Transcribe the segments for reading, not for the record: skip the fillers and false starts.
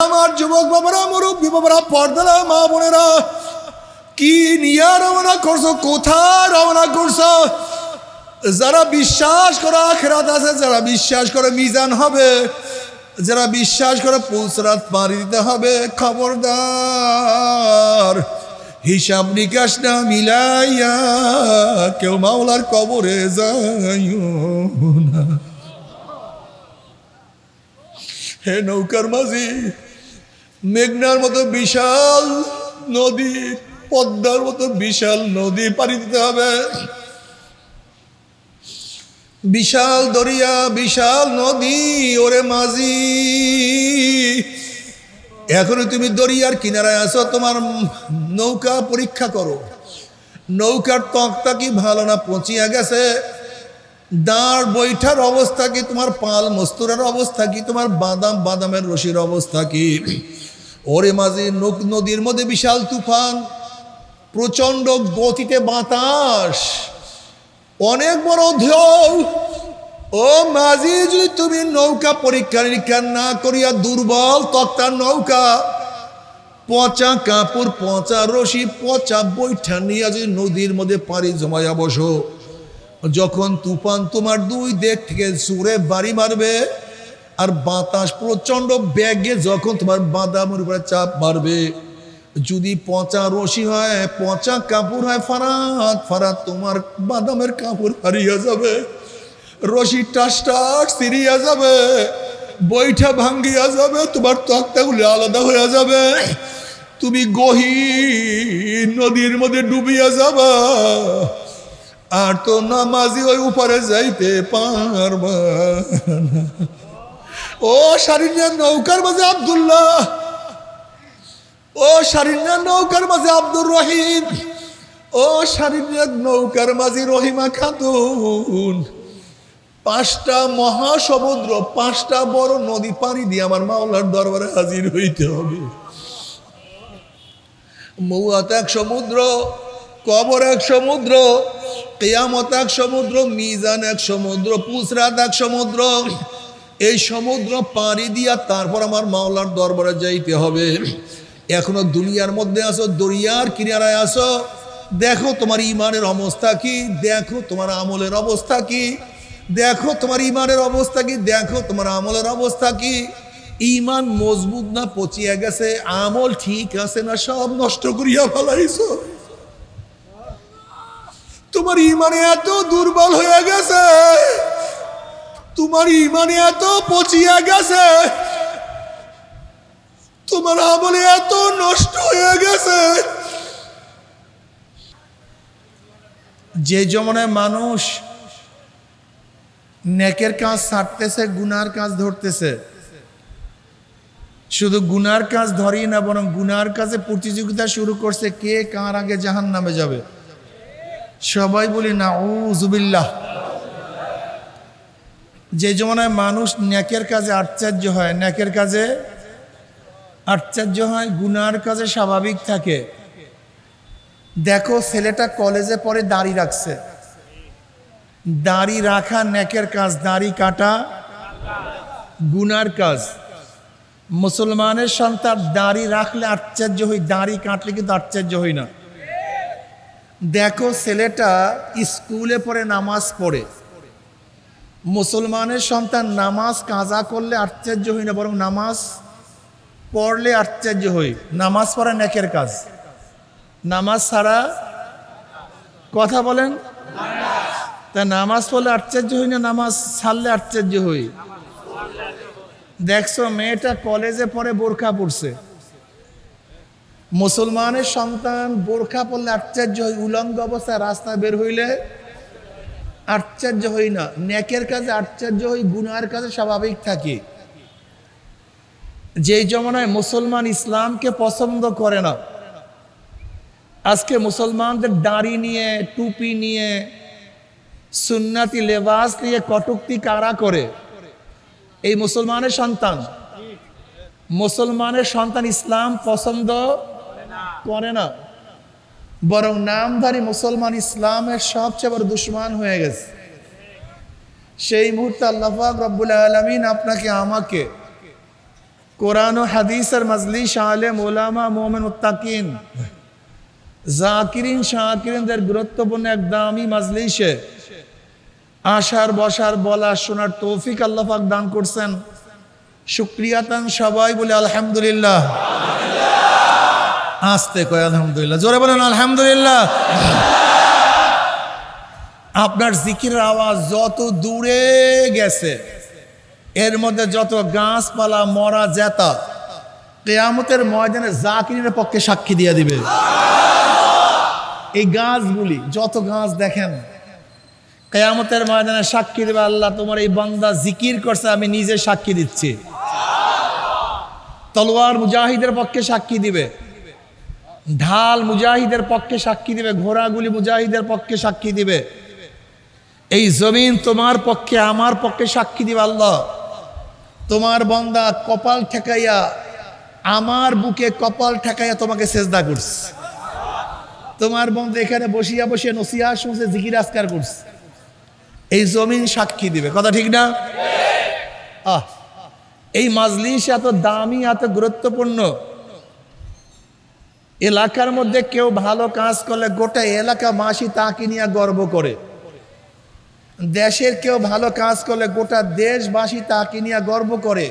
আমার যুবক বাবারা, মুরব্বী বাবারা, পর্দালা মা বোনেরা, কি নিয়ে রওনা করছো? কোথায় রওনা করছো? যারা বিশ্বাস করে আখিরাত আছে, যারা বিশ্বাস করে মিজান হবে, যারা বিশ্বাস করে পুলসরাত পাড়ি দিতে হবে, খবরদার হিসাব নিকাশ না মিলাইয়া কেউ মাওলার কবরে যাইও না। হে নৌকার মাঝি, মেঘনার মতো বিশাল নদী, পদ্মার মতো বিশাল নদী পাড়ি দিতে হবে। বিশাল দরিয়া, বিশাল নদী। ওরে মাঝি, এখনো তুমি দরিয়ার কিনারায় আছো, তোমার নৌকা পরীক্ষা করো। নৌকার তক্তা কি ভালো না পচিয়া গেছে? দাঁড় বৈঠার অবস্থা কি? তোমার পাল মস্তুরার অবস্থা কি? তোমার বাদামের রশির অবস্থা কি? ওরে মাঝি, নদীর মধ্যে বিশাল তুফান, প্রচন্ড গতিতে বাতাস, অনেক বড় ঢেউ। ও মাঝি, যদি তুমি নৌকা পরীক্ষা নিরীক্ষা না করিয়া দুর্বল তক্তার নৌকা, পচা কাপড়, পচা রশি, পচা বৈঠা নিয়ে যদি নদীর মধ্যে পাড়ি জমাইয়া বসো, যখন তুফান তোমার দুই দিক থেকে জোরে বাড়ি মারবে আর বাতাস প্রচন্ড বেগে যখন তোমার বাদামের উপরে চাপ মারবে, যদি পচা রশি হয়, পচা কাপড় হয়, ফারাত তোমার বাদামের কাপড় হারিয়ে যাবে, রশি টাস ছিঁড়িয়া যাবে, বৈঠা ভাঙ্গিয়া যাবে, তোমার তক্তাগুলি আলাদা হয়ে যাবে, তুমি গহীন নদীর মধ্যে ডুবিয়া যাবা, আর তো নামাজি ওই উপরে যাইতে পারবা না। ও শারীরিক নৌকার মাঝে আব্দুল্লাহ, ও শারীরিক নৌকার মাঝে আব্দুর রহিম, ও শারীরিক নৌকার মাঝে রহিমা খাতুন, 5টা মহাসমুদ্র, 5টা বড় নদী পানি দিয়ে আমার মাওলার দরবারে হাজির হইতে হবে। মৌয়াত এক সমুদ্র, কবর এক সমুদ্র, কিয়ামত এক সমুদ্র, মিজান এক সমুদ্র, পুসরাত এক সমুদ্র। এই সমুদ্র পাড়ি দিয়া তারপর আমার মাওলার দরবারে যাইতে হবে। এখনো দুনিয়ার মধ্যে আসো, দরিয়ার কিনারায় আসো, দেখো তোমার ইমানের অবস্থা কি, দেখো তোমার আমলের অবস্থা কি, দেখো তোমার ইমানের অবস্থা কি, দেখো তোমার আমলের অবস্থা কি। ইমান মজবুত না পচিয়া গেছে, আমল ঠিক আছে না সব নষ্ট করিয়া ফেলাইছো। তোমার ইমানে এত দুর্বল হয়ে গেছে, তোমার ইমানে এত পচিয়া গেছে, তোমার আমলে এত নষ্ট হয়ে গেছে। যে জমানায় মানুষ নেকের কাজ ছাড়তেছে, গুনার কাজ ধরতেছে, শুধু গুনার কাজ ধরি না, বরং গুনার কাজে প্রতিযোগিতা শুরু করছে, কে কার আগে জাহান্নামে যাবে। সবাই বলি নাউযুবিল্লাহ। যে জমানায় মানুষ নেকের কাজে আশ্চর্য হয়, নেকের কাজে আশ্চর্য হয়, গুনার কাজে স্বাভাবিক থাকে। দেখো ছেলেটা কলেজে পড়ে দাড়ি রাখছে, দাড়ি রাখা নেকের কাজ, দাড়ি কাটা গুনার কাজ। মুসলমানের সন্তান দাড়ি রাখলে আশ্চর্য হই, দাড়ি কাটলে কিন্তু আশ্চর্য হই না। দেখো ছেলেটা স্কুলে পড়ে, নামাজ পড়ে, মুসলমানের সন্তান নামাজ কাজা করলে আশ্চর্য হই না, বরং নামাজ পড়লে আশ্চর্য হই। নামাজ পড়া নেকের কাজ, নামাজ ছাড়া, কথা বলেন, তা নামাজ পড়লে আশ্চর্য হই না, নামাজ ছাড়লে আশ্চর্য হই। দেখছো মেয়েটা কলেজে পড়ে বোরখা পড়ছে, মুসলমানের সন্তান বোরখা পড়লে আশ্চর্য হই, উলঙ্গ অবস্থায় রাস্তায় বের হইলে আশ্চর্য হই না। নেকের কাজে আশ্চর্য হই, গুনার কাজে স্বাভাবিক থাকি। যেই জমানায় মুসলমান ইসলামকে পছন্দ করে না, আজকে মুসলমানদের দাড়ি নিয়ে, টুপি নিয়ে, সুন্নাতি লেবাস নিয়ে কটূক্তি কারা করে? এই মুসলমানের সন্তান। মুসলমানের সন্তান ইসলাম পছন্দ করে না, বরং নামধারী মুসলমান ইসলামের সবচেয়ে বড় দুশমন হয়ে গেছে। সেই মুহূর্তে আল্লাহ পাক রব্বুল আলামিন আপনাকে আমাকে কোরআন ও হাদিসের মজলিস, আলেম ওলামা মুমিন মুত্তাকিন জাকিরিন শাকিরিনদের গুরুত্বপূর্ণ এক দামি মজলিসে আসার বসার বলা শোনার তৌফিক আল্লাহ পাক দান করছেন। শুকরিয়াতান সবাই বলে আলহামদুলিল্লাহ। আস্তে কয় আলহামদুলিল্লাহ, জোরে বলেন আলহামদুলিল্লাহ। আপনার জিকিরের আওয়াজ যত দূরে গেছে, এর মধ্যে যত গাছপালা মরা জেতা কিয়ামতের ময়দানে জাকিরের পক্ষে সাক্ষী দিয়ে দিবে। এই গাছগুলি যত গাছ দেখেন কিয়ামতের ময়দানে সাক্ষী দেবে, আল্লাহ তোমার এই বান্দা জিকির করছে, আমি নিজে সাক্ষী দিচ্ছি। তলোয়ার মুজাহিদের পক্ষে সাক্ষী দিবে, ঢাল মুজাহিদের পক্ষে সাক্ষী দিবে, ঘোড়াগুলি মুজাহিদের পক্ষে সাক্ষী দিবে। এই জমিন তোমার পক্ষে আমার পক্ষে সাক্ষী দিবে, আল্লাহ তোমার বান্দা কপাল ঠেকাইয়া আমার বুকে কপাল ঠেকাইয়া তোমাকে সেজদা করছে। তোমার বান্দা এখানে বসিয়া বসিয়া নসিহত শুনছে, জিকির আজকার করছে। এই জমিন সাক্ষী দিবে, কথা ঠিক না? এই মাজলিস এত দামি, এত গুরুত্বপূর্ণ। এলাকার মধ্যে কেউ ভালো কাজ করলে গোটা এলাকাবাসী তাকে নিয়ে গর্ব করে। দেশের কেউ ভালো কাজ করলে গোটা দেশবাসী তাকে নিয়ে গর্ব করে।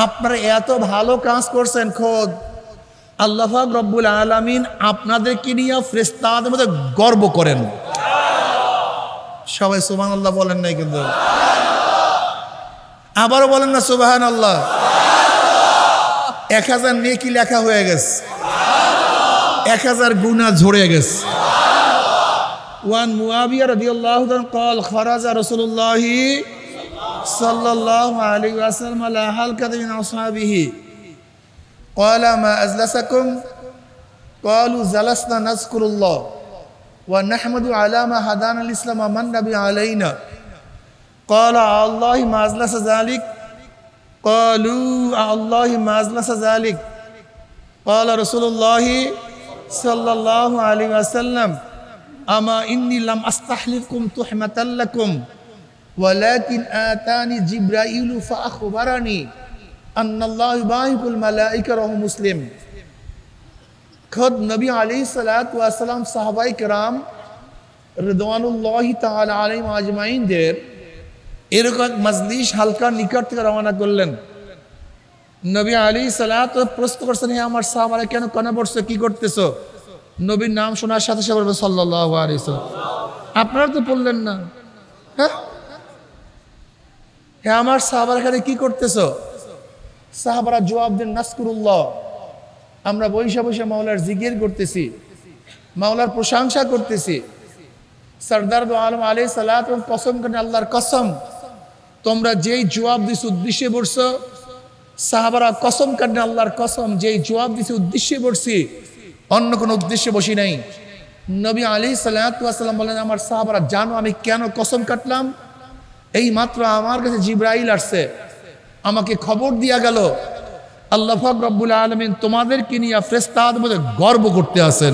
আপনারা এত ভালো কাজ করছেন, খোদ আল্লাহ পাক রব্বুল আলামিন আপনাদেরকে নিয়ে ফেরেশতাদের মধ্যে গর্ব করেন। সবাই সুবহানাল্লাহ বলেন নাই কিন্তু? আবারও বলেন না সুবহানাল্লাহ। 1000 নেকি লেখা হয়ে গেছে, 1000 গুনাহ ঝরে গেছে। ওয়ান মুআবিয়া রাদিয়াল্লাহু তাআলা قال خرج رسول الله صلى الله عليه وسلم على حلقة من أصحابه قال ما أجلسكم قالوا جلسنا نذكر الله ونحمد على ما هدانا الإسلام ومن نبي علينا قال الله ما أجلس ذلك قالوا الله ما أجلس ذلك قال رسول الله صلى الله عليه وسلم أما إني لم أستحلفكم تحمة لكم ولكن آتاني جبرائيل فأخبرني أن الله يباهك الملائكة رواه مسلم। खुद नबी अलैहिस्सलातु वस्सलाम साहबाए किराम रिदवानुल्लाहि ताआला अलैहिम आजमाइनদের এরকম এক মজলিস হালকার নিকট থেকে রওনা করলেন। নবী আলাইহিসসালাতু প্রশ্ন করছেন, হে আমার সাহাবারা কেন কানে পড়ছো, কি করতেছো? নবীর নাম শোনার সাথে সাথে বলবে সাল্লাল্লাহু আলাইহি ওয়াসাল্লাম। আপনারা তো বললেন না, হ্যাঁ হে আমার সাহাবারা এখানে কি করতেছো? সাহাবারা জবাব দেন, নাসকুরুল্লাহ, আমরা বৈশা বৈশা মাওলার জিকির করতেছি, মাওলার প্রশংসা করতেছি। সরদার দু আলম আলাইহিস সালাত কসম করেন, আল্লাহর কসম তোমরা যেই জবাব দিছো উদ্দেশ্যে বলছো। সাহাবারা কসম করেন, আল্লাহর কসম যেই জবাব দিছি উদ্দেশ্যে বলছি, অন্য কোনো উদ্দেশ্যে বসি নাই। নবী আলাইহিস সালাতু ওয়াস সালাম বলেন, আমার সাহাবারা জানো আমি কেন কসম কাটলাম? এই মাত্র আমার কাছে জিবরাইল আসছে, আমাকে খবর দিয়া গেল আল্লাহ পাক রব্বুল আলামিন তোমাদেরকে নিয়ে ফেরেশতাদের মধ্যে গর্ব করতে আছেন।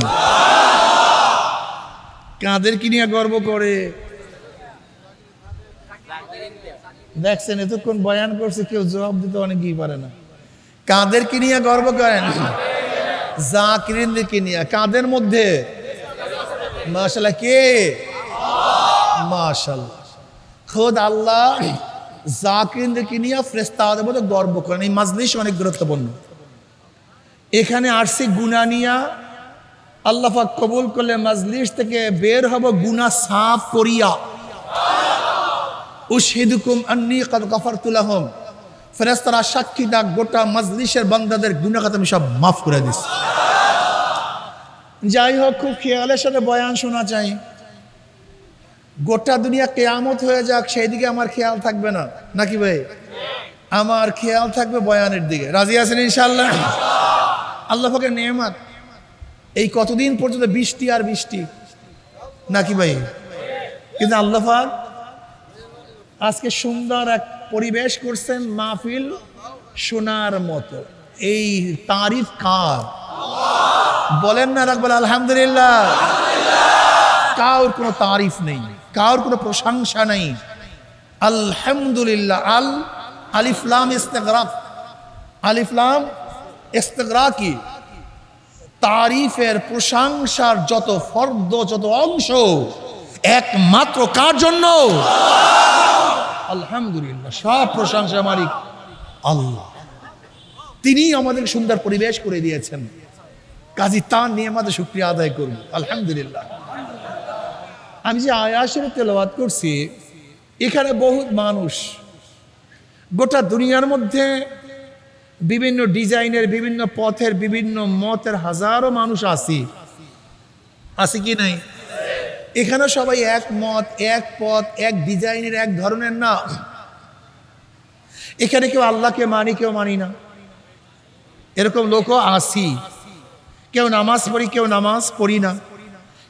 কাদেরকে নিয়ে গর্ব করে? দেখছেন এতক্ষণ বয়ান করছে, কেউ জবাব দিতে অনেকেই পারে না। কাদেরকে নিয়ে গর্ব করেন? জাকিরিনদেরকে নিয়ে। কাদের মধ্যে? মাশাআল্লাহ, কে? মাশাআল্লাহ, খোদ আল্লাহ জাকিরিনদেরকে নিয়ে ফেরেশতাদের মধ্যে গর্ব করেন। এই মাজলিস অনেক গুরুত্বপূর্ণ। এখানে আসছে গুনাহ নিয়া, আল্লাহ পাক কবুল করলে মাজলিস থেকে বের হব গুনাহ সাফ করিয়া। উশহিদুকুম আন্নী ক্বাদ গফারতু লাহুম, ফেরেশতারা সাক্ষী দাক গোটা মাজলিসের বান্দাদের গুনাহ খাতা আমি সব মাফ করে দিছি। যাই হোক, খুব খেয়ালের সাথে বয়ান শোনা চাই। গোটা দুনিয়া কিয়ামত হয়ে যাক, সেই দিকে আমার খেয়াল থাকবে না, নাকি ভাই? আমার খেয়াল থাকবে বয়ানের দিকে। রাজি আছেন ইনশাআল্লাহ? আল্লাহ পাকের নেয়ামত। এই কতদিন পর্যন্ত বৃষ্টি আর বৃষ্টি, নাকি ভাই? কিন্তু আল্লাহ পাক আজকে সুন্দর এক পরিবেশ করছেন, মাহফিল শোনার মতো। এই তারিফ কার? বলেন না রাখবেন আলহামদুলিল্লাহ। কার কোনো তারিফ নেই, কার কোনো প্রশংসা নেই। আলহামদুলিল্লাহ। আল আলিফ লাম ইস্তিগরাক, আলিফ লাম ইস্তিগরাকি, তারিফের প্রশংসার যত ফর্দ, যত অংশ একমাত্র কার জন্য? আলহামদুলিল্লাহ, সব প্রশংসা মালিক আল্লাহ। তিনি আমাদের সুন্দর পরিবেশ করে দিয়েছেন, কাজী তার নিয়ে আমাদের শুকরিয়া আদায় করব আলহামদুলিল্লাহ। আমি যে আয়াতের তেলাওয়াত করছি, এখানে বহুত মানুষ, গোটা দুনিয়ার মধ্যে বিভিন্ন ডিজাইনের, বিভিন্ন পথের, বিভিন্ন মতের হাজারো মানুষ আছে কি নাই? এখানে সবাই এক মত, এক পথ, এক ডিজাইনের, এক ধরনের না। এখানে কেউ আল্লাহকে মানি, কেউ মানি না, এরকম লোকও আসি। কেউ নামাজ পড়ি, কেউ নামাজ পড়ি না,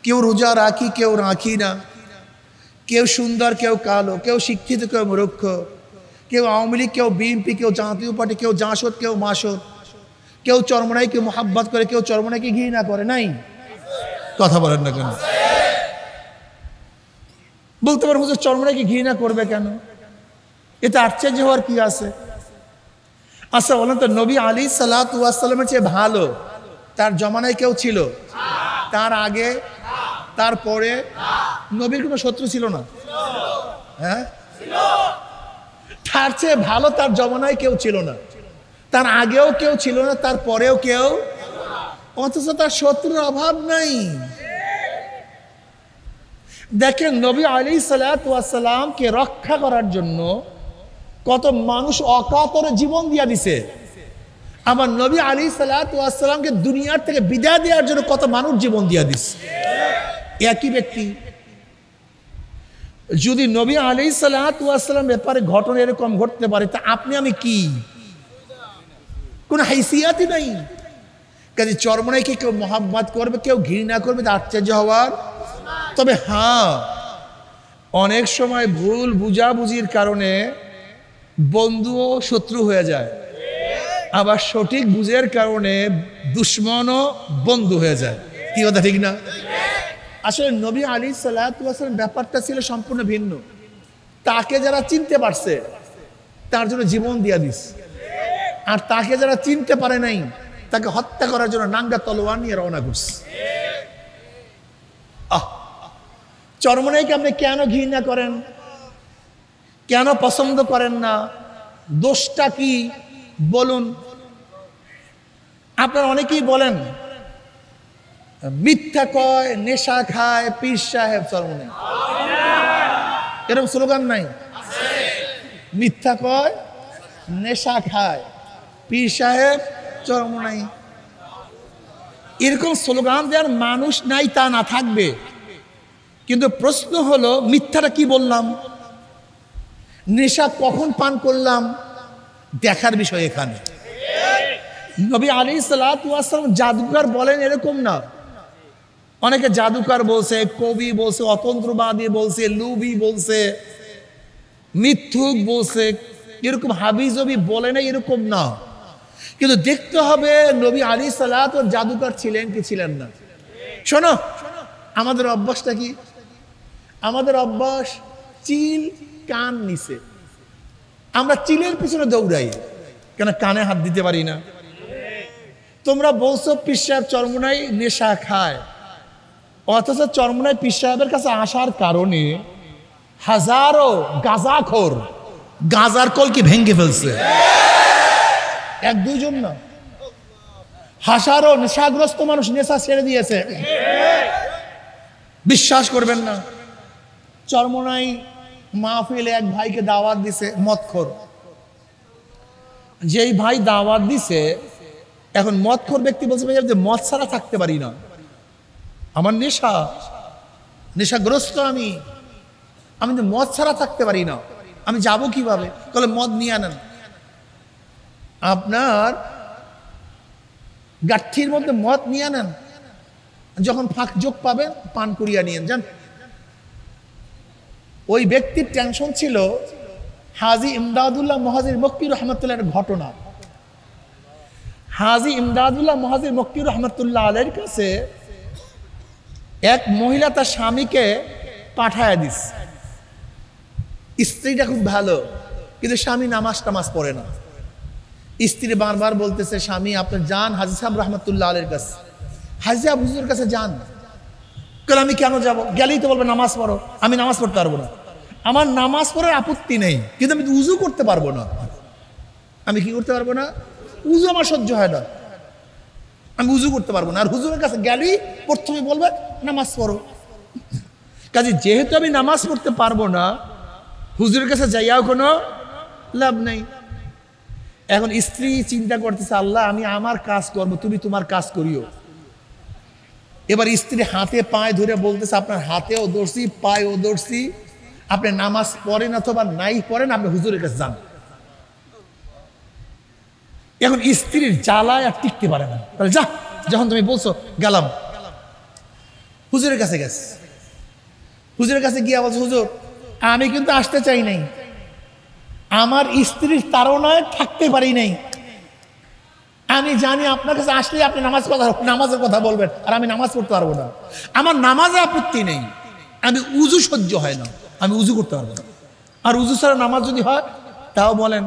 কেউ রোজা রাখি, কেউ রাখি না, কেউ সুন্দর, কেউ কালো, কেউ শিক্ষিত, কেউ মূর্খ, কেউ আওয়ামী লীগ, কেউ বিএনপি, কেউ জাতীয় পার্টি, কেউ জাসদ, কেউ মাসদ, কেউ চরমনাই, কেউ মোহাব্বত করে, কেউ চরমনাইকে ঘৃণা করে। নাই? কথা বলেন না কেন? বলতে পারবো যে চরমনাইকে ঘৃণা করবে কেন? এটা আশ্চর্য হওয়ার কি আছে? আচ্ছা বলেন তো, নবী আলাইহিস সালামের চেয়ে ভালো তার জমানায় কেউ ছিল? তার আগে, তার পরে? নবীর কোনো শত্রু ছিল না? হ্যাঁ, তার চেয়ে ভালো তার জমানায় কেউ ছিল না, তার আগেও কেউ ছিল না, তার পরেও কেউ, অথচ তার শত্রুর অভাব নাই। দেখেন, নবী আলাইহিসসালামকে রক্ষা করার জন্য কত মানুষ অকাতরে জীবন দিয়া দিছে। আমার নবী আলাইহিসসালামকে দুনিয়ার থেকে বিদায় দেওয়ার জন্য কত মানুষ জীবন দিয়া দিছে। একই ব্যক্তি যদি নবী আলাইহিসসালাম ব্যাপারে ঘটনা এরকম ঘটতে পারে, তা আপনি আমি কি? কোন হাইসিয়াতই নাই। কাজে চরমনাইকে কেউ মোহাব্বত করবে, কেউ ঘৃণা করবে, তা আশ্চর্য হওয়ার। তবে হ্যাঁ, অনেক সময় ভুল বুঝাবুঝির কারণে বন্ধুও শত্রু হয়ে যায়, আবার সঠিক বুঝের কারণে দুশ্মনও বন্ধু হয়ে যায়। কি কথা ঠিক না? আসলে নবী আলাইহিসসালাম ব্যাপারটা ছিল সম্পূর্ণ ভিন্ন। তাকে যারা চিনতে পারছে তার জন্য জীবন দিয়া দিস, আর তাকে যারা চিনতে পারে নাই তাকে হত্যা করার জন্য নাঙ্গা তলোয়ার নিয়ে রওনা করছে। চরমনাইকে আপনি কেন ঘৃণা করেন, কেন পছন্দ করেন না? দোষটা কি বলুন? আপনারা অনেকেই বলেন মিথ্যা কয়, নেশা খায়, পীর সাহেব চরমনাই, এরকম স্লোগান নাই? মিথ্যা কয়, নেশা খায়, পীর সাহেব চরমনাই, এরকম স্লোগান দেওয়ার মানুষ নাই তা না, থাকবে। কিন্তু প্রশ্ন হলো, মিথ্যাটা কি বললাম, নেশা কখন পান করলাম, দেখার বিষয় এখানে। নবী আলাইহিসসালাম জাদুকর বলেন এরকম না। অনেকে জাদুকর বলছে, কবি বলছে, অতন্ত্রবাদী বলছে, লুবি বলছে, মিথ্যুক বলছে, এরকম হাবিজবি বলে না, এরকম না। কিন্তু দেখতে হবে নবী আলাইহিসসালাম জাদুকর ছিলেন কি ছিলেন না। শোনো, আমাদের অভ্যাসটা কি? আমাদের অভ্যাস চিল কান নিচে, আমরা চিলের পিছনে দৌড়াই, কেন কানে হাত দিতে পারি না। তোমরা বলছো পীর সাহেব চরমনাই নেশা খায়, অথচ চরমনাই পীর সাহেবের কাছে আসার কারণে হাজারো গাঁজাখোর গাঁজার কল কি ভেঙে ফেলছে, এক দুইজন না, হাজারো নেশাগ্রস্ত মানুষ নেশা ছেড়ে দিয়েছে। বিশ্বাস করবেন না, চরমনাই মাহফিলে এক ভাইকে দাওয়াত দিছে মদখোর। যেই ভাই দাওয়াত দিছে, এখন মদখোর ব্যক্তি বলছে যে মদ ছাড়া থাকতে পারি না, আমার নেশাগ্রস্ত আমি তো মদ ছাড়া থাকতে পারি না, আমি যাব কিভাবে? বলে মদ নিয়ে আনেন, আপনার গাঠির মধ্যে মদ নিয়ে আনেন, যখন ফাঁক যোগ পাবেন পান করিয়া নিয়েন যান। ওই ব্যক্তির টেনশন ছিল হাজী ইমদাদুল্লাহ মুহাজির মক্কি রহমতুল্লাহ ঘটনা। হাজী ইমদাদুল্লাহ মুহাজির মক্কি রহমতুল্লাহ আলাইহির কাছে এক মহিলা তার স্বামীকে পাঠায় দিস। স্ত্রীটা খুব ভালো, কিন্তু স্বামী নামাজ টামাজ পড়ে না। স্ত্রী বারবার বলতেছে, স্বামী আপনি যান হাজী সাহেব রহমতুল্লাহ আলাইহির কাছে, হাজী সাহেব হুজুরের কাছে যান। কারণ আমি কেন যাব? গেলেই তো বলবে নামাজ পড়ো। আমি নামাজ পড়তে পারবো না। আমার নামাজ পড়ার আপত্তি নেই, কিন্তু আমি উজু করতে পারবো না। আমি কি করতে পারবো না? উজু আমার সহ্য হয় না, আমি উজু করতে পারবো না। আর হুজুরের কাছে গেলেই প্রথমে বলবে নামাজ পড়ো। কাজে যেহেতু আমি নামাজ পড়তে পারবো না, হুজুরের কাছে যাইয়াও কোনো লাভ নেই। এখন স্ত্রী চিন্তা করতেছে, আল্লাহ আমি আমার কাজ করবো, তুমি তোমার কাজ করিও। এবার স্ত্রী হাতে পায়ে ধরে বলতেছে, আপনার হাতেও ধরছি পায়েও ধরছি, আপনি নামাজ পড়েন অথবা নাই পড়েন, আপনি হুজুরের কাছে যান। এখন স্ত্রীর জ্বালায় আর টিকতে পারে না, তাহলে যা, যখন তুমি বলছো গেলাম। হুজুরের কাছে গেছে, হুজুরের কাছে গিয়ে বলছে, হুজুর আমি কিন্তু আসতে চাই নাই, আমার স্ত্রীর তাড়নায় থাকতে পারি নাই। আমি জানি আপনার কাছে আসলে আপনি নামাজের কথা বলবেন, আর আমি নামাজ পড়তে পারবো না। আমার নামাজে আপত্তি নেই, আমি উজু সহ্য হয় না, আমি উজু করতে পারবো না। আর উজু ছাড়া নামাজ যদি হয় তাও বলেন।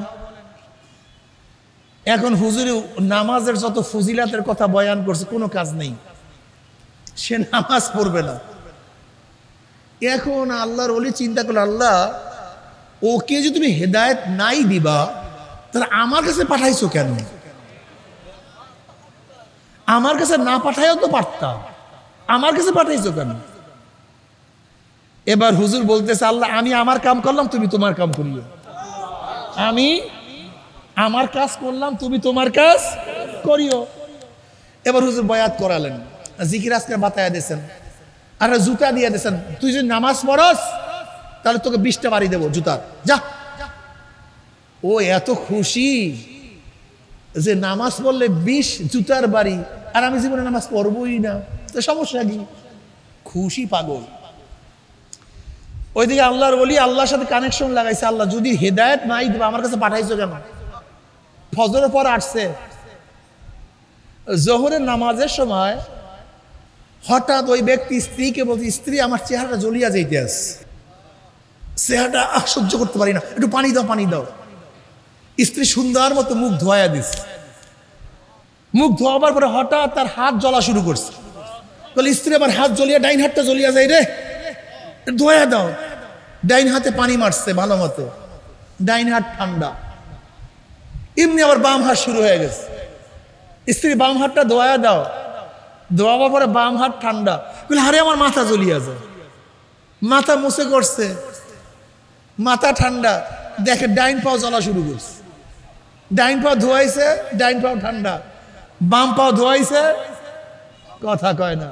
এখন হুজুরে নামাজের যত ফজিলাতের কথা বয়ান করছে, কোনো কাজ নেই, সে নামাজ পড়বে না। এখন আল্লাহর ওলি চিন্তা করলো, আল্লাহ ওকে যদি তুমি হেদায়েত নাই দিবা, তাহলে আমার কাছে পাঠাইছো কেন? আমার কাছে না পাঠাইও তো পারতাম, আমার কাছে পাঠাইছো কেন? এবার হুজুর বলতেছে, আল্লাহ আমি আমার কাম করলাম, তুমি তোমার কাম করিও। আমি আমার কাজ করলাম, তুমি তোমার কাজ করিও। এবার হুজুর বয়াত করালেন, জিকির আজকার বাতায়া দিয়েছেন, আর জুতা দিয়ে দিয়েছেন, তুই যদি নামাজ পড়স তাহলে তোকে 20টা বাড়ি দেবো জুতার, যা। ও এত খুশি যে নামাজ পড়লে 20 জুতার বাড়ি, আর আমি জীবনে নামাজ পড়বই না, তো সমস্যা কি? খুশি পাগল। ওইদিকে আল্লাহর ওলি আল্লাহর সাথে কানেকশন লাগাইছে, আল্লাহ যদি হেদায়েত নাই দিবা আমার কাছে পাঠাইছো কেন? ফজরের পর আসছে, জোহরের নামাজের সময় হঠাৎ ওই ব্যক্তি স্ত্রীকে বলছে, স্ত্রী আমার চেহারাটা জ্বলিয়া যাইতে আছে, চেহারাটা সহ্য করতে পারি না, একটু পানি দাও, পানি দাও। স্ত্রী সুন্দর মতো মুখ ধোয়া দিস, মুখ ধোয়াবার পরে হঠাৎ তার হাত জ্বলা শুরু করছে। বলে স্ত্রী আমার হাত জ্বলিয়া, ডাইন হাতটা জ্বলিয়া যায় রে, ধোয়া দাও। ডাইন হাতে পানি মারছে ভালো মতো, ডাইন হাত ঠান্ডা। এমনি আবার বাম হাত শুরু হয়ে গেছে। স্ত্রী বাম হাতটা ধোয়া দাও, ধোয়াবার পরে বাম হাত ঠান্ডা। বলে আরে আমার মাথা জ্বলিয়া যায়, মাথা মুছে করছে, মাথা ঠান্ডা। দেখে ডাইন পাও জ্বলা শুরু করছে, ডাইন পাও ধোয়াইছে, ডাইন পাও ঠান্ডা, বাম পাও ধোয়াইছে, কথা কয় না।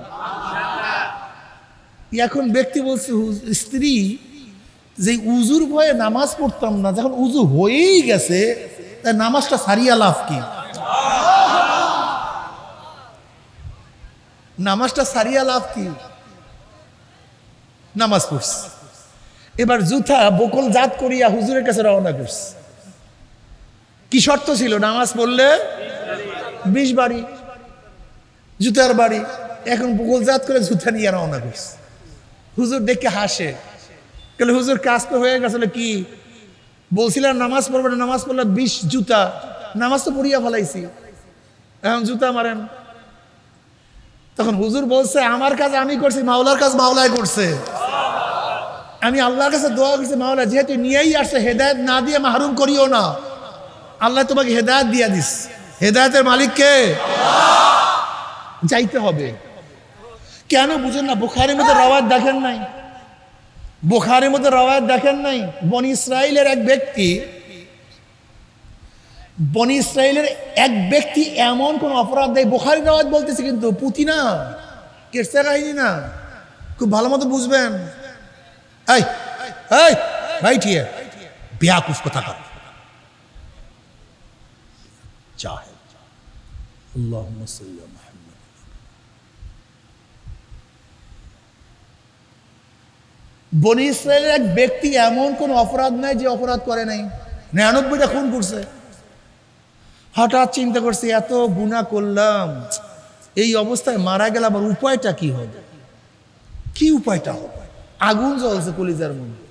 এখন ব্যক্তি বলছে, স্ত্রী যে উজুর ভয়ে নামাজ পড়তাম না, যখন উজু হয়েই গেছে তাই নামাজটা সারিয়া লাভ কি? নামাজটা সারিয়া লাভ কি? নামাজ পড়ছে। এবার জুথা বকুল জাত করিয়া হুজুরের কাছে রওনা করছে। কি শর্ত ছিল? নামাজ পড়লে 20 বাড়ি জুতার বাড়ি। এখন বকুল জাত করে জুতা নিয়ে রওনা করছে। হুজুর দেখে হাসে, বলে হুজুর কাজ তো হয়ে গেছিল, কি বলছিলাম নামাজ পড়বে না, নামাজ পড়লে 20 জুতা, নামাজ তো পড়িয়া ফেলাইছি, এখন জুতা মারেন। তখন হুজুর বলছে, আমার কাজ আমি করছি, মাওলার কাজ মাওলাই করছে। আমি আল্লাহর কাছে দোয়া করছি, মাওলা যেহেতু নিয়েই আসছে, হেদায়েত না দিয়ে মাহরুম করিও না। আল্লাহ তোমাকে হেদায়েত দিয়া দিস, হেদায়েতের মালিক কে? যাইতে হবে। কেন বুঝেন না? বুখারীর মধ্যে রওয়ায়াত দেখেন নাই? বুখারীর মধ্যে রওয়ায়াত দেখেন নাই? বনি ইসরাইলের এক ব্যক্তি এমন কোন অপরাধ দেয়, বুখারীর রওয়ায়াত বলতেছে কিন্তু, পুঁথি না, কেসা কাহিনী না, খুব ভালো মতো বুঝবেন। এই এই রাইট হিয়ার, বেয়াকুফ কথা কর। জাহেল। আল্লাহুম্মা সাল্লি আলা মুহাম্মাদ। বনি ইসরায়েলের এক ব্যক্তি এমন কোন অপরাধ নাই যে অপরাধ করে নাই, 99টা খুন করছে। হঠাৎ চিন্তা করছে, এত গুনাহ করলাম, এই অবস্থায় মারা গেলে আমার উপায়টা কি হবে? কি উপায়টা হবে? আগুন জ্বলছে কলিজার মধ্যে।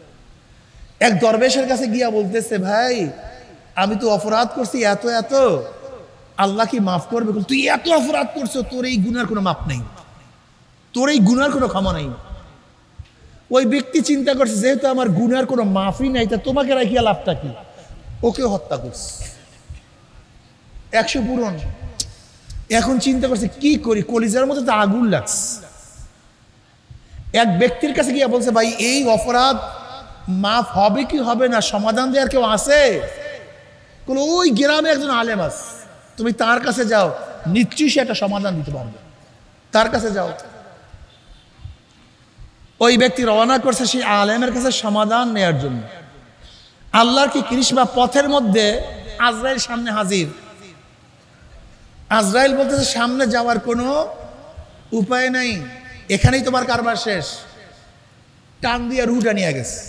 এক দরবেশের কাছে গিয়া বলতেছে, ভাই আমি তো অপরাধ করছি এত এত, আল্লাহ কি মাফ করবে? তুই এত অপরাধ করছো, তোর এই গুনার কোনো মাপ নেই, তোর এই গুনার কোনো ক্ষমা নেই। ওই ব্যক্তি চিন্তা করছে যেহেতু আমার গুনার কোনো মাফই নাই, তা তোমাকে রাখিয়া লাভটা কি? ওকে হত্যা করছে, 100 পূরণ। এখন চিন্তা করছে কি করি, কলিজার মধ্যে তো আগুন লাগছে। এক ব্যক্তির কাছে গিয়ে বলছে, ভাই এই অপরাধ মাফ হবে কি হবে না, সমাধান দেওয়ার কেউ আছে? বলে ওই গ্রামে একজন আলেম আছে, তুমি তার কাছে যাও, নিশ্চয়ই সে একটা সমাধান দিতে পারবে, তার কাছে যাও। ওই ব্যক্তি রওনা করছে সেই আলেমের কাছে সমাধান নেয়ার জন্য। আল্লাহর কি কৃষ্ণা, পথের মধ্যে আজরাইল সামনে হাজির। আজরাইল বলতেছে সামনে যাওয়ার কোনো উপায় নাই, এখানেই তোমার কারবার শেষ। টান দিয়ে রুটা নিয়ে গেছে।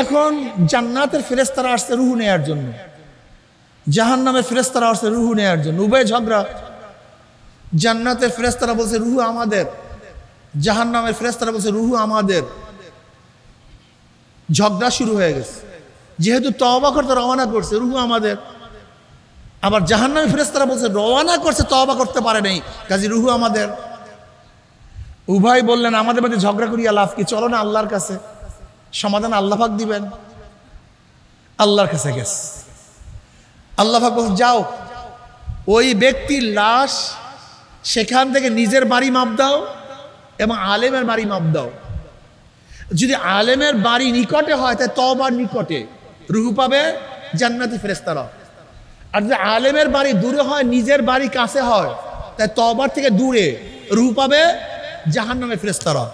এখন জান্নাতের ফেরেশতারা আসছে রুহু নেয়ার জন্য, জাহান্নামের ফেরেশতারা আসছে রুহু নেয়ার জন্য। উভয় ঝগড়া। জান্নাতের ফেরেশতারা বলছে রুহু আমাদের, জাহান্নামের ফেরেশতারা বলছে রুহু আমাদের। ঝগড়া শুরু হয়ে গেছে। যেহেতু তওবা করতে রওনা করছে, রুহু আমাদের। আবার জাহান্নামের ফেরেশতারা বলছে রওনা করছে, তওবা করতে পারে নাই, কাজে রুহু আমাদের। উভয় বললেন আমাদের মধ্যে ঝগড়া করিয়া লাভ কি, চলো না আল্লাহর কাছে, সমাধান আল্লাহ পাক দিবেন। আল্লাহর কাছে গেছে। আল্লাহ পাক বলছে যাও, ওই ব্যক্তির লাশ সেখান থেকে নিজের বাড়ি মাপ দাও এবং আলেমের বাড়ি মাপ দাও। যদি আলেমের বাড়ি নিকটে হয় তাই তওবার নিকটে রুহু পাবে জান্নাতি ফেরেশতারা, আর যদি আলেমের বাড়ি দূরে হয়, নিজের বাড়ি কাছে হয়, তাই তওবার থেকে দূরে রুহু পাবে জাহান্নামের ফেরেশতারা।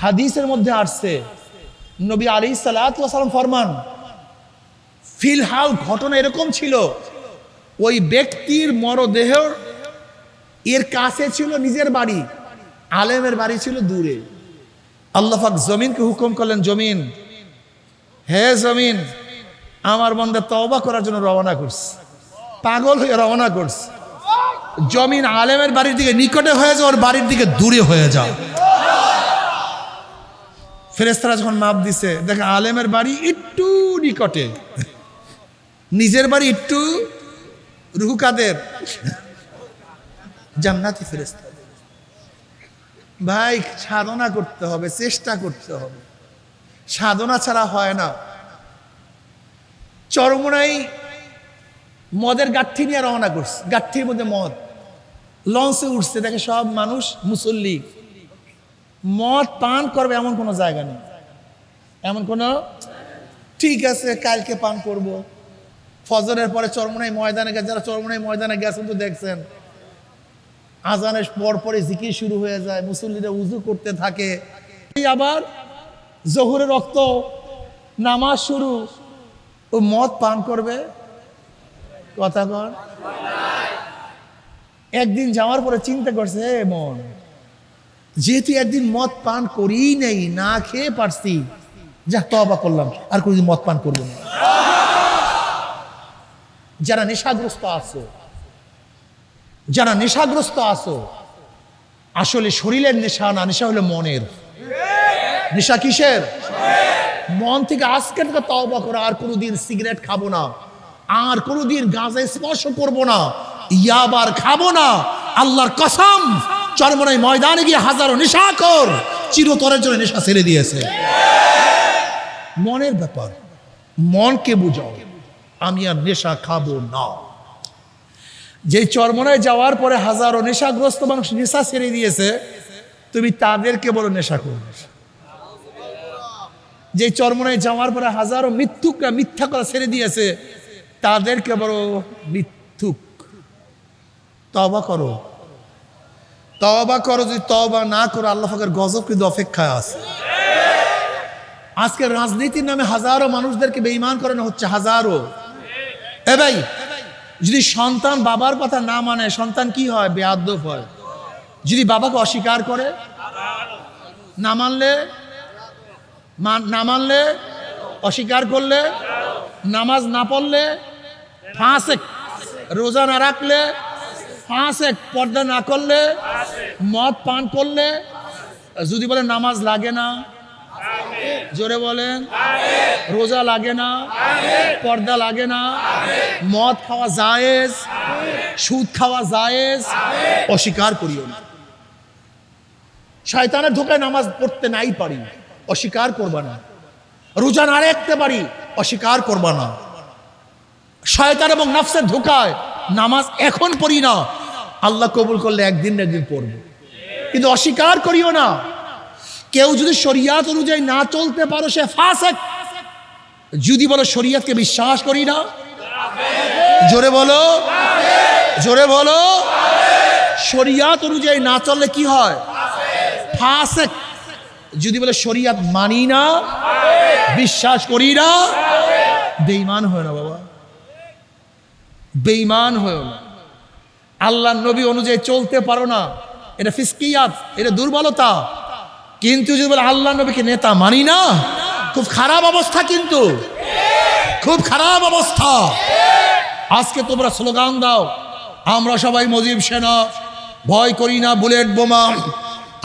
হাদিসের মধ্যে আসছে নবী আলাইহিস সালাতু ওয়াস সালাম ফরমান, ফিলহাল ঘটনা এরকম ছিল, ওই ব্যক্তির মরদেহ এর কাছে ছিল নিজের বাড়ি, আলেমের বাড়ি ছিল দূরে। আল্লাহ পাক জমিনকে হুকুম করলেন, জমিন, হে জমিন, আমার বান্দা তওবা করার জন্য রওনা করছে, পাগল হয়ে রওনা করছে। জমিন আলেমের বাড়ির দিকে নিকটে হয়ে যাও, ওর বাড়ির দিকে দূরে হয়ে যাও। ফেরেশতারা যখন মাপ দিছে, দেখে আলেমের বাড়ি একটু নিকটে, নিজের বাড়ি একটু। রুহু কাদের? জান্নাতি ফেরেশতা। ভাই সাধনা করতে হবে, চেষ্টা করতে হবে, সাধনা ছাড়া হয় না। চরমোনাই মদের গাঠি নিয়ে রওনা করছে, গাঠির মধ্যে মদ, লঞ্চে উঠছে, দেখে সব মানুষ মুসল্লি, মদ পান করবে এমন কোনো জায়গা নেই, এমন কোনো, ঠিক আছে কালকে পান করব। ফজরের পরে চরমোনাই ময়দানে গেছে, যারা চরমোনাই ময়দানে গেছেন তো দেখছেন, আজানের পর পরে জিকির শুরু হয়ে যায়, মুসল্লিরা উজু করতে থাকে। আবার জোহরের রক্ত, নামাজ শুরু, ও মদ পান করবে, কথা কর। একদিন যাওয়ার পরে চিন্তা করছে, মন যেহেতু একদিন মদ পান করিই নেই, না খেয়ে পারছি, যা তওবা করলাম, আর কোনদিন মদ পান করবো না। যারা নেশাগ্রস্ত আছো, যারা নেশাগ্রস্ত আছো, আসলে শরীরের নেশা না, নেশা হলো মনের নেশা। কিসের? মন থেকে আজকে থেকে তওবা করো, আর কোনোদিন সিগারেট খাবো না, আর কোনোদিন গাঁজা স্পর্শ করবো না, ইয়াবার খাবো না। আল্লাহর কসম, চরমোনাই ময়দানে গিয়ে হাজারো নেশাখোর চিরতরের জন্য নেশা ছেড়ে দিয়েছে। মনের ব্যাপার, মনকে বুঝাও, আমি আর নেশা খাবো না। যে চরমোনায় যাওয়ার পরে হাজারো নেশাগ্রস্ত মানুষ নেশা ছেড়ে দিয়েছে, তুমি তাদেরকে বলো নেশা করবে। যে চরমোনায় যাওয়ার পরে হাজারো মিথ্যুকরা মিথ্যা করা ছেড়ে দিয়েছে, তাদেরকে বলো মিথ্যুক। তওবা করো, তওবা করো। যদি তওবা না করো, আল্লাহ পাকের গজব কিন্তু অপেক্ষায় আছে। আজকে রাজনীতির নামে হাজারো মানুষদেরকে বেঈমান করানো হচ্ছে, হাজারো। এ ভাই, যদি সন্তান বাবার কথা না মানে, সন্তান কি হয়? বেয়াদব হয়। যদি বাবাকে অস্বীকার করে, না মানলে, অস্বীকার করলে, নামাজ না পড়লে ফাসেক, রোজা না রাখলে ফাসেক, পর্দা না করলে, মদ পান করলে, যদি বলে নামাজ লাগে না, জোরে বলেন রোজা লাগে না, পর্দা লাগে না, মদ খাওয়া জায়েজ, সুদ খাওয়া জায়েজ, অস্বীকার করিও না। শয়তানের ধোকায় নামাজ পড়তে নাই পারি, অস্বীকার করবা না। রোজা না রাখতে পারি, অস্বীকার করবা না। শয়তান এবং নফসের ধোকায় নামাজ এখন পড়ি না, আল্লাহ কবুল করলে একদিন না একদিন পড়বো, কিন্তু অস্বীকার করিও না। কেউ যদি শরিয়াত অনুযায়ী না চলতে পারো সে ফাসিক। যদি বলো শরিয়াতকে বিশ্বাস করি না, জোরে বলো, জোরে বলো, শরিয়াত অনুযায়ী না চললে কি হয়? ফাসিক। যদি বলে শরিয়াত মানি না, বিশ্বাস করি না, বেঈমান হয় না বাবা, বেঈমান হয় না। আল্লাহ নবী অনুযায়ী চলতে পারো না, এটা ফিসকিয়াত, এটা দুর্বলতা। কিন্তু যদি বলে আল্লাহ নবীকে নেতা মানি না, খুব খারাপ অবস্থা, কিন্তু খুব খারাপ অবস্থা। আজকে তোমরা স্লোগান দাও, আমরা সবাই মুজিব সেনা, ভয় করি না বুলেট বোমা,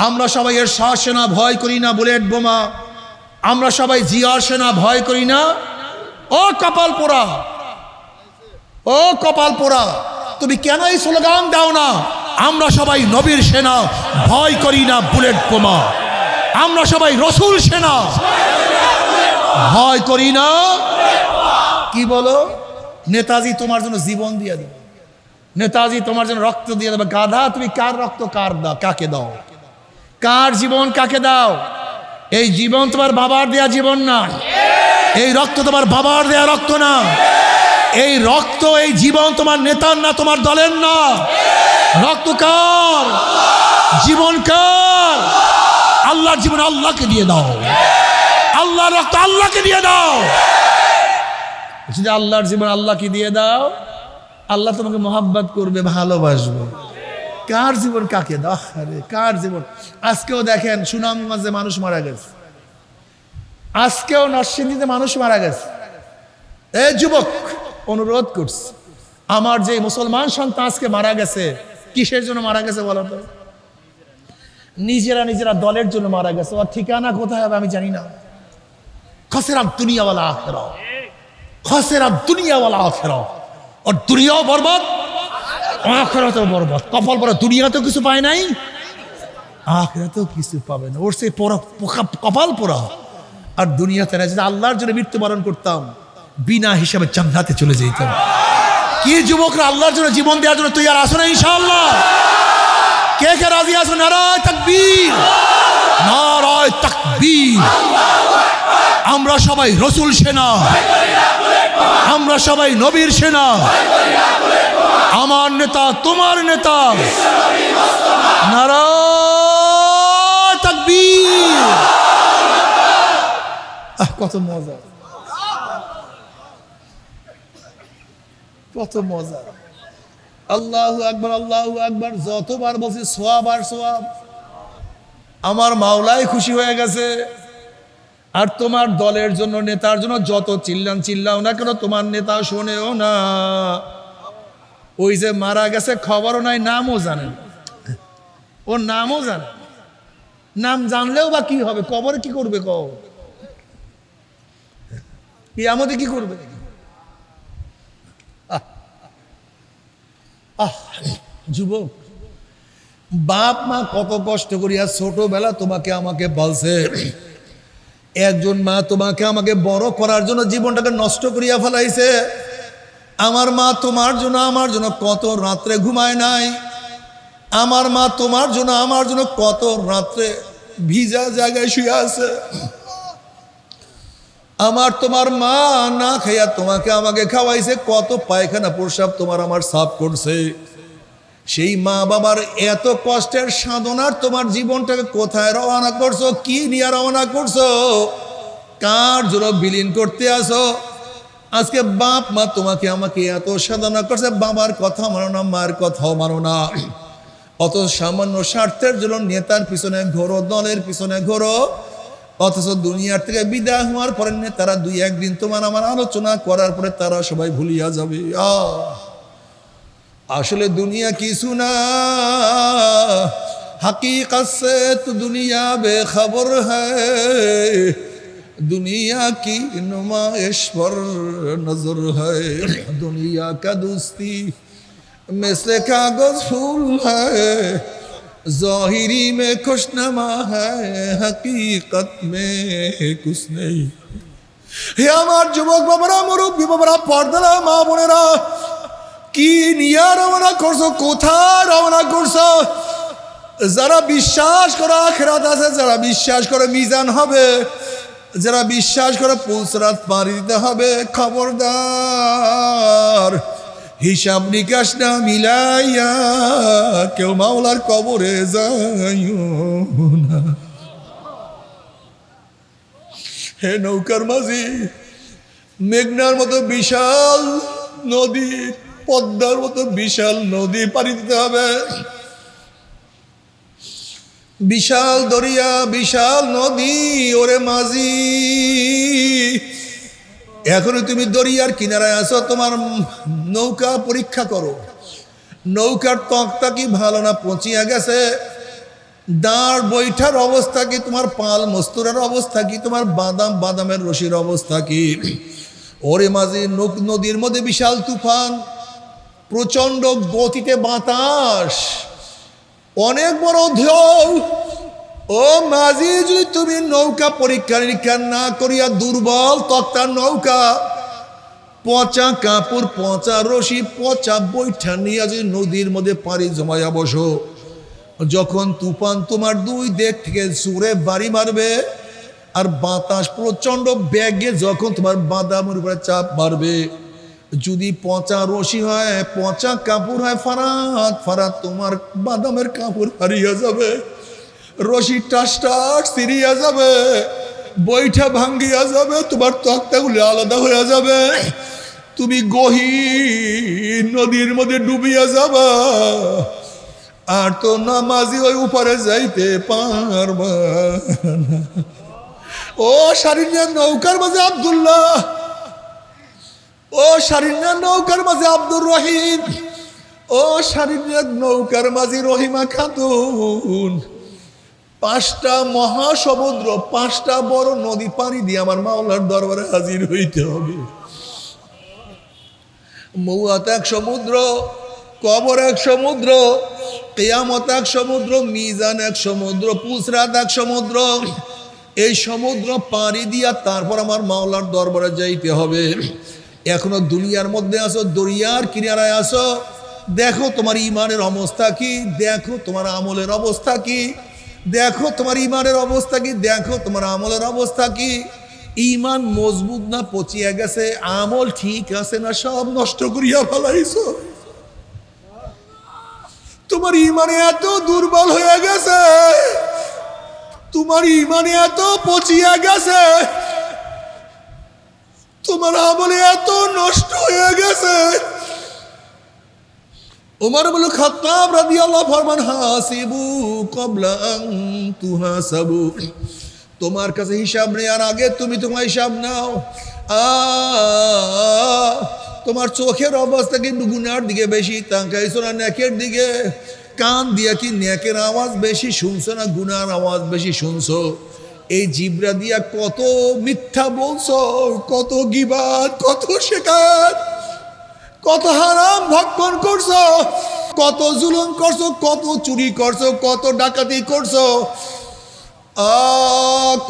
আমরা সবাই এরশাদ সেনা, ভয় করি না বুলেট বোমা, আমরা সবাই জিয়ার সেনা, ভয় করি না। ও কপাল পোড়া, ও কপাল পোড়া, তুমি কেন এই স্লোগান দাও না? আমরা সবাই নবীর সেনা, ভয় করি না বুলেট বোমা, আমরা সবাই রসুল সেনা, ভয় করি না। কি বলো? নেতাজি তোমার জন্য জীবন দিয়ে দিবে, নেতাজি তোমার জন্য রক্ত দিয়ে দেবে। গাধা, তুমি কার রক্ত কার দাও, কাকে দাও? কার জীবন কাকে দাও? এই জীবন তোমার বাবার দেয়া জীবন না, এই রক্ত তোমার বাবার দেয়া রক্ত না, এই রক্ত, এই জীবন তোমার নেতার না, তোমার দলের না। রক্ত কার? জীবন কার? আল্লাহর জীবন আল্লাহকে দিয়ে দাও, আল্লাহর রক্ত আল্লাহকে দিয়ে দাও। যদি আল্লাহর জীবন আল্লাহকে দিয়ে দাও, আল্লাহ তোমাকে মোহাব্বত করবে, ভালোবাসবে। কার জীবন কাকে দাও? আরে কার জীবন? আজকেও দেখেন সুনামগঞ্জে মানুষ মারা গেছে, আজকেও নরসিংদীতে মানুষ মারা গেছে। এই যুবক, অনুরোধ করছি, আমার যে মুসলমান সন্তান আজকে মারা গেছে, কিসের জন্য মারা গেছে বলো তো? নিজেরা দলের জন্য মারা গেছে। ওর ঠিকানা কোথায় হবে আমি জানি না। খসেরাত দুনিয়া ওয়ালা আখিরা, খসেরাত দুনিয়া ওয়ালা আখিরা। ওর দুনিয়াও বরবাদ, আখিরাতেও বরবাদ। কপাল পরে দুনিয়াতেও কিছু পায় নাই, আখিরাতেও কিছু পাবে না। ওর সেই কপাল পোড়া। আর দুনিয়াতে না, যদি আল্লাহর জন্য মৃত্যুবরণ করতাম, বিনা হিসাবে জান্নাতে চলে যেতাম। কি যুবকরা আল্লাহর জন্য জীবন দেওয়ার জন্য তৈরি আছো না? ইনশাআল্লাহ কে কে রাজি আছো? নারায়ে তাকবীর, নারায়ে তাকবীর। আমরা সবাই রসুল সেনা, আমরা সবাই নবীর সেনা। আমার নেতা তোমার নেতা, নারায়ে তাকবীর। কত মজা, কত মজা। আল্লাহু আকবার, আল্লাহু আকবার। যতবার বলছি সোয়াব আর সোয়াব। আমার মাওলাই খুশি হয়ে গেছে। আর তোমার দলের জন্য, নেতার জন্য যত চিল্লাও না কেন, তোমার নেতা শোনেও না। ওই যে মারা গেছে খবরও নাই, নামও জানেন, ওর নামও জানে। নাম জানলেও বা কি হবে? কবরে কি করবে? কিয়ামতে কি করবে? যুবক, বাপ মা কত কষ্ট করিয়া ছোটবেলা তোমাকে আমাকে বলছে। একজন মা তোমাকে আমাকে বড় করার জন্য জীবনটাকে নষ্ট করিয়া ফেলাইছে। আমার মা তোমার জন্য, আমার জন্য কত রাত্রে ঘুমায় নাই। আমার মা তোমার জন্য, আমার জন্য কত রাত্রে ভিজা জায়গায় শুয়ে আছে। আমার তোমার মা না খাইয়া তোমাকে আমাকে খাওয়াইছে। কত পায়খানা প্রসাব তোমার আমার সাফ করছে। সেই মা বাবার এত কষ্টের সাধনার তোমার জীবনটাকে কোথায় রওনা করছো? কি নিয়ে রওনা করছো? কার জন্য বিলীন করতে আসো? আজকে বাপ মা তোমাকে আমাকে এত সাধনা করছে, বাবার কথা মানো না, মার কথাও মানো না। অত সামান্য স্বার্থের জন্য নেতার পিছনে ঘোরো, দলের পিছনে ঘোরো। অথচ দুনিয়ার থেকে বিদায় হওয়ার পরে তারা দুই একদিন তোমার আমার আলোচনা করার পরে তারা সবাই ভুলিয়া যাবে। আসলে দুনিয়া কিছু না, हकीकत से तो दुनिया बेखबर है, दुनिया की नुमाइश पर नजर है, दुनिया का दोस्ती में से कागज फूल है, ज़ाहिरी में खुशनुमा है, हकीकत में कुछ नहीं। হে আমার যুবক বাবারা, মুরব্বী বাবারা, পর্দারা মা বোনেরা, কি নিয়ে রওনা করছো, কোথায় রওনা করছো? যারা বিশ্বাস করে আখিরাত আছে, যারা বিশ্বাস করে মিজান হবে, যারা বিশ্বাস করে পুলসরাত পাড়ি দিতে হবে, খবরদার হিসাব নিকাশ না মিলাইয়া কেউ মাওলার কবরে যাইও না। হে নৌকার মাঝি, মেঘনার মতো বিশাল নদী, পদ্মার মতো বিশাল নদী পাড়ি দিতে হবে। বিশাল দরিয়া, বিশাল নদী, ওরে মাঝি এখনো তুমি দরিয়ার কিনারায় আছো, তোমার নৌকা পরীক্ষা করো। নৌকার তক্তা কি ভালো না পচিয়া গেছে? দাঁড় বৈঠার অবস্থা কি? তোমার পাল মস্তুরার অবস্থা কি? তোমার বাদামের রশির অবস্থা কি? ওরে মাঝি, নদীর মধ্যে বিশাল তুফান, প্রচন্ড গতিতে বাতাস, অনেক বড় ঢেউ। ও মাঝি, যদি তুমি নৌকা পরীক্ষা নিরীক্ষা না করিয়া দুর্বল তক্তার নৌকা, পচা কাপড়, পচা রশি, পচা বৈঠা নিয়ে যদি নদীর মধ্যে পাড়ি জমাইয়া বসো, যখন তুফান তোমার দুই দিক থেকে জোরে বাড়ি মারবে আর বাতাস প্রচন্ড বেগে যখন তোমার বাদামের উপরে চাপ মারবে, যদি পচা রশি হয়, পচা কাপড় হয়, ফারাত ফারাত তোমার বাদামের কাপড় হারিয়ে যাবে, রশি টাস টাস ছিঁড়িয়া যাবে, বৈঠা ভাঙ্গিয়া যাবে, তোমার তক্তাগুলি আলাদা হয়ে যাবে, তুমি গহীন নদীর মধ্যে ডুবিয়া যাবা, আর তো নামাজি ওই উপরে যাইতে পারবা না। ও শারীরিক নৌকার মাঝে আব্দুল্লাহ, ও শারীরিক নৌকার মাঝে আব্দুর রহিম, ও শারীরিক নৌকার মাঝে রহিমা খাতুন, 5টা মহাসমুদ্র, 5টা বড় নদী পানি দিয়ে আমার মাওলার দরবারে হাজির হইতে হবে। মৌয়াত এক সমুদ্র, কবর এক সমুদ্র, কিয়ামত এক সমুদ্র, মিজান এক সমুদ্র, পুসরাত এক সমুদ্র। এই সমুদ্র পাড়ি দিয়া তারপর আমার মাওলার দরবারে যাইতে হবে। এখনো দুনিয়ার মধ্যে আসো, দরিয়ার কিনারায় আসো, দেখো তোমার ইমানের অবস্থা কি, দেখো তোমার আমলের অবস্থা কি, দেখো তোমার ইমানের অবস্থা কি, দেখো তোমার আমলের অবস্থা কি। ইমান মজবুত না পচিয়া গেছে, আমল ঠিক আছে না সব নষ্ট করিয়া ফেলাইছো। তোমার ইমানে এত দুর্বল হয়ে গেছে, তোমার ইমানে এত পচিয়া গেছে, তোমার আমলে এত নষ্ট হয়ে গেছে। উমর ইবনে খাত্তাব রাদিয়াল্লাহু ফরমান, হাসিবু ক্বাবলা আন তুহাসাবু, তোমার কাছে হিসাব নেওয়ার আগে তুমি তোমার হিসাব নাও। তোমার চোখের অবস্থা কিন্তু গুনার দিকে বেশি তাকাইছো না নেকের দিকে? কান দিয়া কি নেকের আওয়াজ বেশি শুনছো না গুনার আওয়াজ বেশি শুনছো? এই জিবরা দিয়া কত মিথ্যা বলছো, কত গীবাত, কত শিকার, কত হারাম ভক্ষণ করছো, কত জুলুম করছো, কত চুরি করছো, কত ডাকাতি করছো,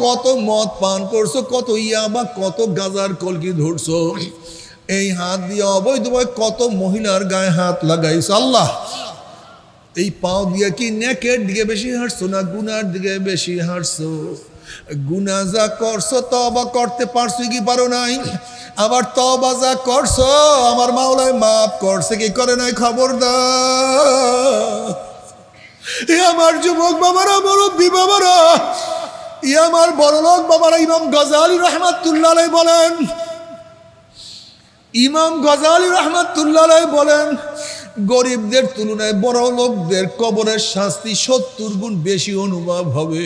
কত মদ পান করছো, কত ইয়াবা, কত গাজার কলকি ধরছো। এই হাত দিয়ে অবৈধভাবে কত মহিলার গায়ে হাত লাগাইছো। আল্লাহ, এই পাও দিয়ে কি নেকের দিকে বেশি হাঁটছো না গুনার দিকে বেশি হাঁটছো? গুনা যা করছো তওবা করতে পারছো কি পারো নাই? আবার তওবা যা করছো আমার মাওলায় মাফ করছে কি করে নাই? খবরদার এ আমার যুবক বাবারা, মুরব্বী বাবারা, ই আমার বড়লোক বাবারা। ইমাম গজালি রাহমাতুল্লাহ আলাইহি বলেন, ইমাম গজালি রাহমাতুল্লাহ আলাইহি বলেন, গরিবদের তুলনায় বড় লোকদের কবরের শাস্তি 70 গুণ বেশি অনুভব হবে।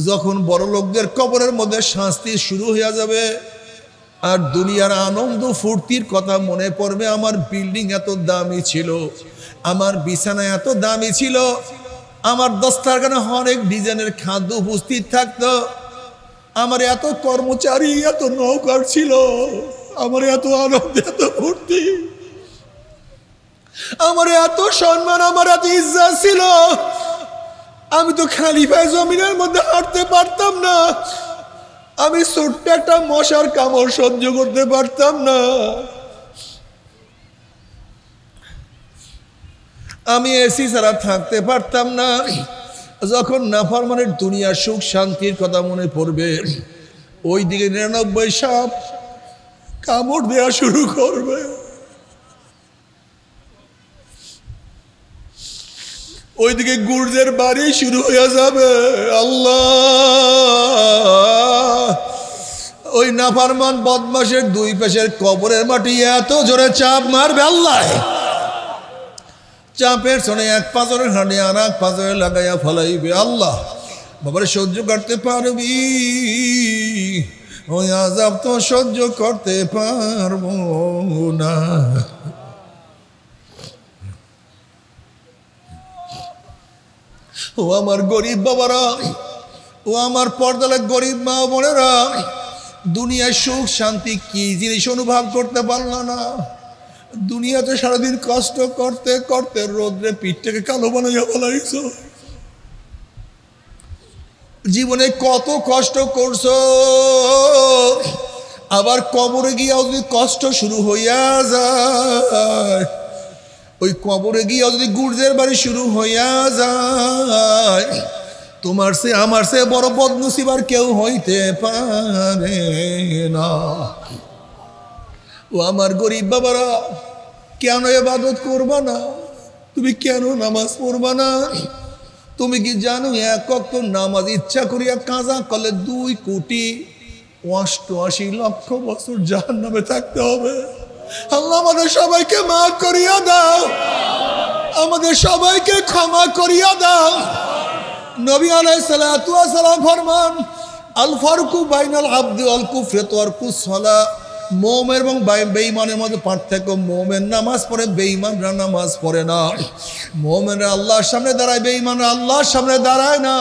যখন বড় লোকদের কবরের মধ্যে শাস্তি শুরু হয়ে যাবে আর দুনিয়ার আনন্দ ফুর্তির কথা মনে পড়বে, আমার বিল্ডিং এত দামি ছিল, আমার বিছানা এত দামি ছিল, আমার দস্তারখানে অনেক ডিজাইনের খাদ্য উপস্থিত থাকতো, আমার এত কর্মচারী, এত নৌকার ছিল, আমার এত আনন্দ, এত ফুর্তি, আমার এত সম্মান, আমার এত ইজ্জত ছিল, আমি তো খালি পায়ে জমিনের মধ্যে হাঁটতে পারতাম না, আমি ছোট্ট একটা মশার কামড় সহ্য করতে পারতাম না, আমি এসি ছাড়া থাকতে পারতাম না। যখন নাফরমানের দুনিয়ার সুখ শান্তির কথা মনে পড়বে, ওই দিকে 99 সাপ কামড় দেওয়া শুরু করবে, ওইদিকে গুর্জের বাড়ি শুরু হয়ে যাবে। আল্লাহ, ওই নাফরমান বদমাশের দুই পাশের কবরের মাটি এত জোরে চাপ মারবে, আল্লাহ চাপের শোনে এক পাঁচরের হাঁড়ি আর এক পাঁচরে লাগাইয়া ফলাইবে। আল্লাহ, বাবারে সহ্য করতে পারবি? ওই আযাব তো সহ্য করতে পারবো না। ও আমার গরিব বাবারা, ও আমার পর্দালে গরিব মা বোনেরা, দুনিয়ার সুখ শান্তি কি জিনিস অনুভব করতে পারলো না। দুনিয়াতে সারাদিন কষ্ট করতে করতে রোদ্রে পিঠটাকে কালো বানাইয়া ফেলাইছো, জীবনে কত কষ্ট করছো, আবার কবরে গিয়া যদি কষ্ট শুরু হইয়া যায়, ওই কবরে গিয়া যদি গুর্জের বাড়ি শুরু হইয়া যায়, তোমার সে আমার সে বড় বদনসিব আর কেউ হইতে পারে না। ও আমার গরিব বাবারা, কেন ইবাদত করবা না? তুমি কেন নামাজ পড়বা না? তুমি কি জানো এক ওয়াক্ত নামাজ ইচ্ছা করিয়া কাজা করলে 2,88,00,000 বছর জাহান্নামে থাকতে হবে। আল্লাহ আমাদের সবাইকে মাফ করিয়া দাও, আমাদের সবাইকে ক্ষমা করিয়া দাও। নবী আলাইহিস সালাতু ওয়াস সালাম ফরমান, আল ফারকু বাইনাল আবদি ওয়াল কুফরি তারকুস সালাহ। মুমিন এবং বেঈমানের মধ্যে পার্থক্য, মুমিন নামাজ পড়ে, বেঈমানরা নামাজ পড়ে না। মুমিনরা আল্লাহর সামনে দাঁড়ায়, বেঈমানরা আল্লাহর সামনে দাঁড়ায় না।